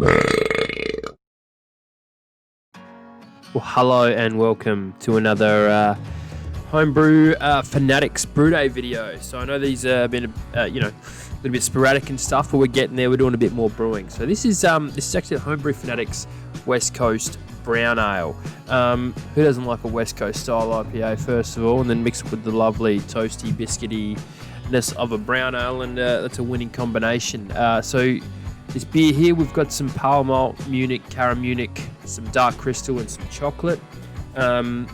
Well, hello and welcome to another Homebrew Fanatics Brew Day video. So I know these have been, a little bit sporadic and stuff, but we're getting there. We're doing a bit more brewing. So this is actually a Homebrew Fanatics West Coast Brown Ale. Who doesn't like a West Coast style IPA first of all, and then mix it with the lovely toasty, biscuityness of a brown ale, and that's a winning combination. So this beer here, we've got some Pale Malt, Munich, Cara Munich, some Dark Crystal, and some chocolate. We're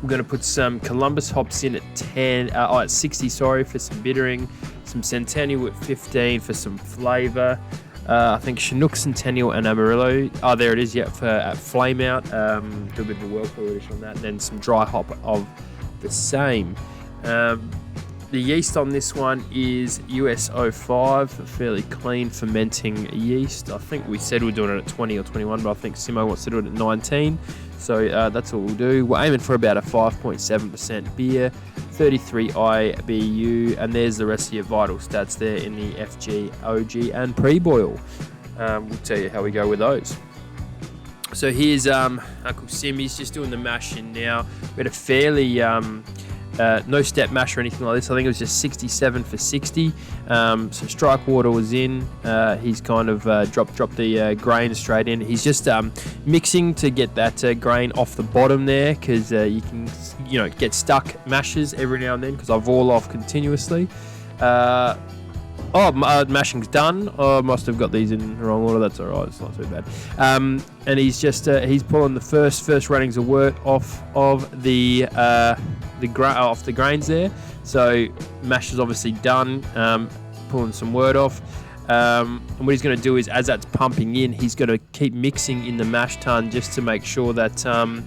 going to put some Columbus hops in at 60, for some bittering, some Centennial at 15 for some flavour. I think Chinook, Centennial, and Amarillo. Oh, there it is, at Flame Out. Do a bit of a whirlpool edition on that, and then some dry hop of the same. The yeast on this one is US 05, a fairly clean fermenting yeast. I think we said we're doing it at 20 or 21, but I think Simo wants to do it at 19. So that's what we'll do. We're aiming for about a 5.7% beer, 33 IBU, and there's the rest of your vital stats there in the FG, OG, and pre-boil. We'll tell you how we go with those. So here's Uncle Sim. He's just doing the mash in now. We had a fairly no step mash or anything like this. I think it was just 67 for 60. So strike water was in. He's kind of dropped the grain straight in. He's just mixing to get that grain off the bottom there, because you can get stuck mashes every now and then, because I vol off continuously. Mashing's done. Oh, I must have got these in the wrong order. That's all right. It's not too bad. And he's just he's pulling the first runnings of wort off of the grains there. So mash is obviously done. Pulling some wort off. And what he's going to do is, as that's pumping in, he's going to keep mixing in the mash tun just to make sure that don't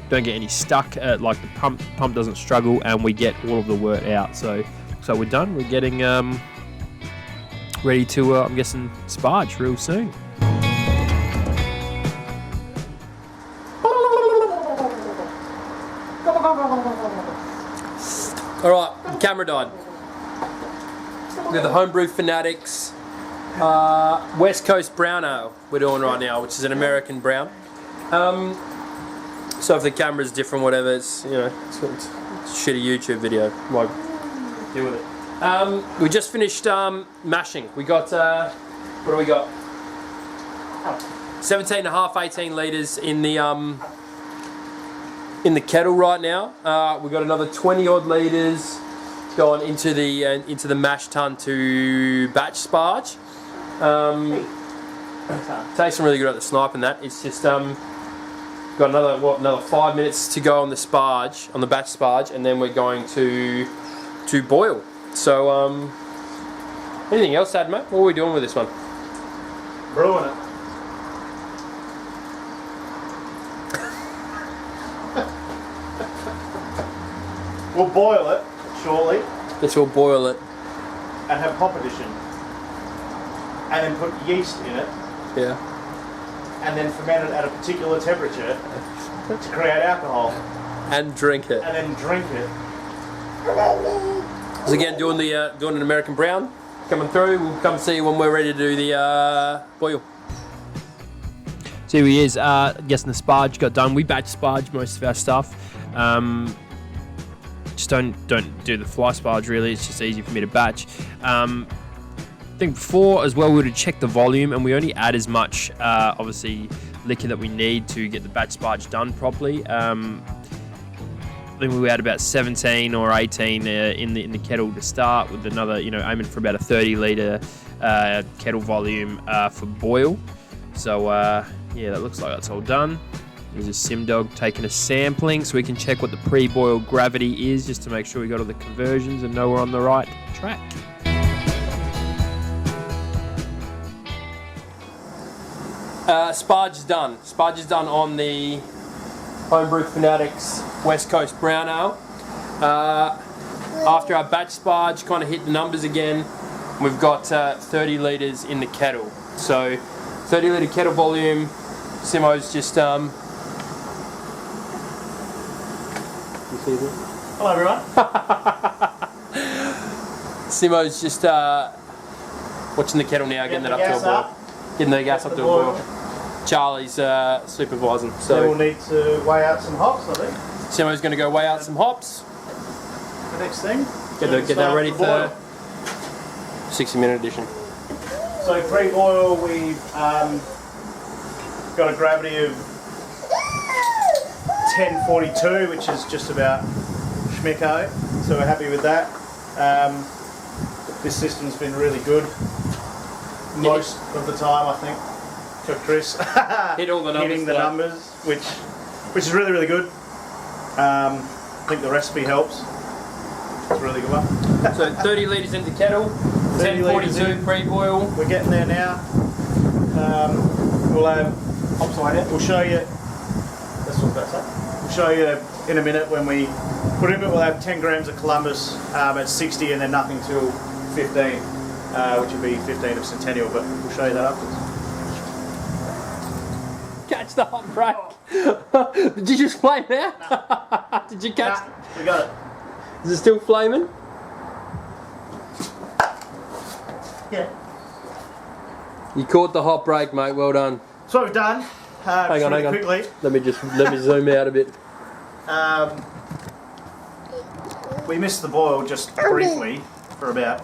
get any stuck. Like the pump doesn't struggle, and we get all of the wort out. So we're done. We're getting ready to, I'm guessing, sparge real soon. Alright, camera died. We have the Homebrew Fanatics West Coast Brown Ale we're doing right now, which is an American brown. So if the camera's different, whatever, it's a shitty YouTube video. Won't deal with it. We just finished mashing. We got, what do we got? 17.5, 18 litres in the kettle right now. We've got another 20 odd litres going into the mash tun to batch sparge. Tasting really good at the snipe and that. It's just got another 5 minutes to go on the sparge, on the batch sparge, and then we're going to boil. So anything else, Ad, mate? What are we doing with this one? Brewing it. We'll boil it shortly. Let's all boil it. And have hop addition. And then put yeast in it. Yeah. And then ferment it at a particular temperature to create alcohol. And drink it. And then drink it. So again, doing an American brown coming through. We'll come see you when we're ready to do the boil. So here he is. Guessing the sparge got done. We batch sparge most of our stuff. Just don't do the fly sparge really. It's just easy for me to batch. I think before as well we would have checked the volume, and we only add as much obviously liquor that we need to get the batch sparge done properly. I think we had about 17 or 18 in the kettle to start, with another, aiming for about a 30 litre kettle volume for boil. So yeah, that looks like that's all done. There's a Sim Dog taking a sampling so we can check what the pre-boil gravity is, just to make sure we got all the conversions and know we're on the right track. Sparge is done. Sparge is done on the Homebrew Fanatics West Coast Brown Ale. After our batch sparge kind of hit the numbers again, we've got 30 litres in the kettle. So 30 litre kettle volume. Simo's just you see this? Hello everyone. Simo's just watching the kettle now, getting that up to a boil. Getting the gas up to a boil. Charlie's supervising. So So we'll need to weigh out some hops, I think. Simo's going to go weigh out some hops. The next thing. Get that ready for 60-minute edition. So pre-boil, we've got a gravity of 1042, which is just about schmicko. So we're happy with that. This system's been really good most of the time, I think, for Chris. Hit all the numbers. Hitting the numbers, which is really, really good. I think the recipe helps. It's a really good one. So 30 litres into kettle, 1042 pre-boil. We're getting there now. We'll show you. That's what that's up. We'll show you in a minute when we put in it. We'll have 10 grams of Columbus at 60, and then nothing till 15, which will be 15 of Centennial. But we'll show you that afterwards. Catch the hot break. Did you just flame out? No. Did you catch? Nah, we got it. Is it still flaming? Yeah. You caught the hot break, mate. Well done. So what we've done. Hang on. Quickly. Let me zoom out a bit. We missed the boil just briefly for about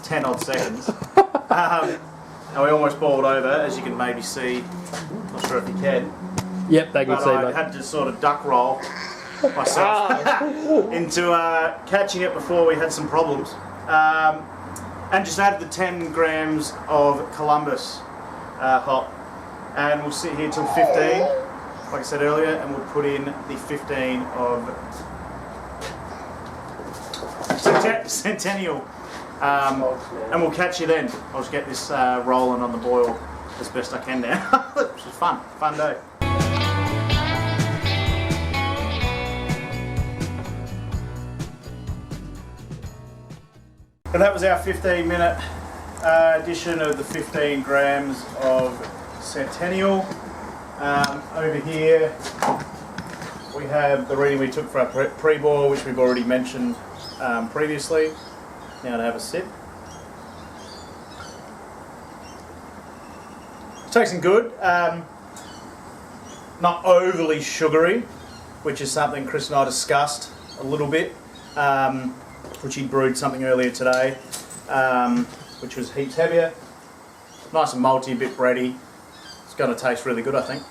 10 odd seconds. And we almost boiled over, as you can maybe see. Not sure if you can. Yep, they can But see, I mate. had to sort of duck roll myself into catching it before we had some problems. And just added the 10 grams of Columbus hop. And we'll sit here till 15, like I said earlier, and we'll put in the 15 of Centennial. And we'll catch you then. I'll just get this rolling on the boil as best I can now. Which is fun day. And that was our 15-minute addition of the 15 grams of Centennial. Over here we have the reading we took for our pre-boil, which we've already mentioned previously. Now to have a sip. It's tasting good. Not overly sugary, which is something Chris and I discussed a little bit. Which he brewed something earlier today, which was heaps heavier. Nice and malty, a bit bready. It's going to taste really good, I think.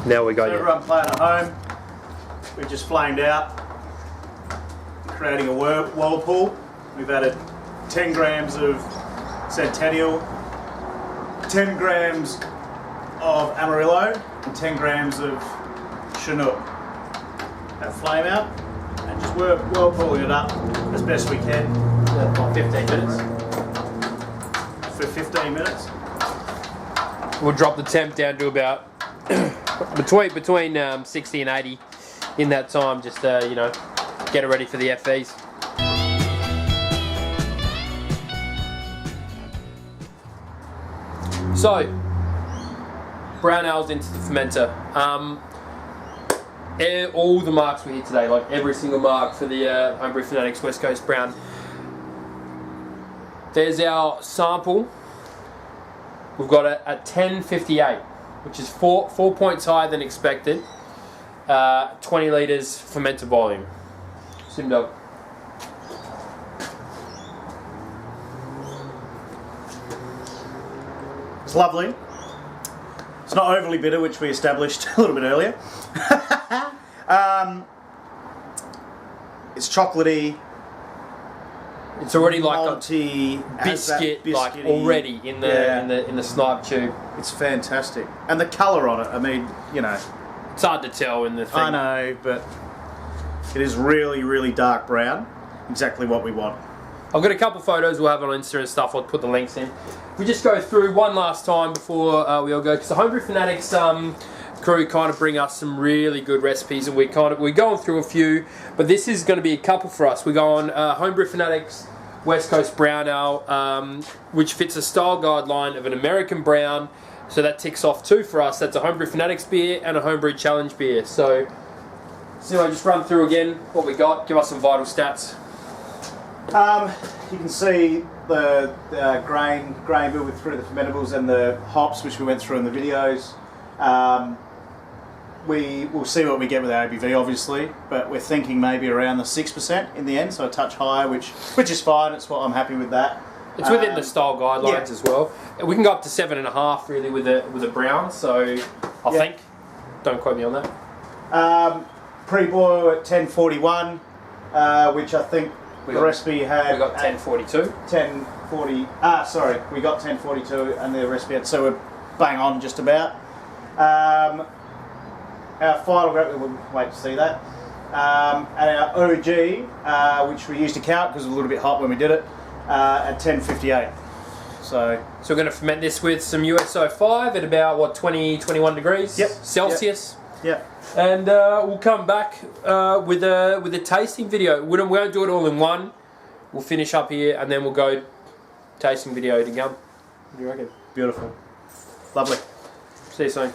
Now we got So everyone playing at home, we've just flamed out, creating a whirlpool. We've added 10 grams of Centennial, 10 grams of Amarillo, and 10 grams of Chinook. That flame out, and just whirlpooling it up as best we can for 15 minutes. For 15 minutes. We'll drop the temp down to about between 60 and 80 in that time. Just get it ready for the FVs. So, brown ales into the fermenter. All the marks we hit today, like every single mark for the Homebrew Fanatics West Coast Brown. There's our sample. We've got it at 1058, which is four points higher than expected. 20 litres fermenter volume. Sim dog. It's lovely. It's not overly bitter, which we established a little bit earlier. It's chocolatey. It's already like malty, a biscuit, like already in the snipe tube. It's fantastic, and the colour on it. I mean, it's hard to tell in the thing. I know, but it is really, really dark brown. Exactly what we want. I've got a couple photos we'll have on Insta and stuff. I'll put the links in. We just go through one last time before we all go, because the Homebrew Fanatics crew kind of bring us some really good recipes, and we're going through a few, but this is going to be a couple for us. We go on Homebrew Fanatics West Coast Brown Ale, which fits a style guideline of an American brown, so that ticks off two for us. That's a Homebrew Fanatics beer and a Homebrew Challenge beer. So So anyway, just run through again what we got. Give us some vital stats. You can see the grain build through the fermentables and the hops, which we went through in the videos. We will see what we get with our ABV, obviously, but we're thinking maybe around the 6% in the end, so a touch higher, which is fine. It's what I'm happy with that. It's within the style guidelines as well. We can go up to 7.5 really with a brown. So I think. Don't quote me on that. Pre-boil at 1041, which I think the recipe had. We got 1042. 1040. Sorry, we got 1042, and the recipe had. So we're bang on just about. Our final grape, we'll wait to see that. And our OG, which we used to count because it was a little bit hot when we did it, at 1058. So we're going to ferment this with some USO5 at about, what, 20, 21 degrees Celsius? Yep. And we'll come back with a tasting video. We won't do it all in one. We'll finish up here and then we'll go tasting video to gum. What do you reckon? Beautiful. Lovely. See you soon.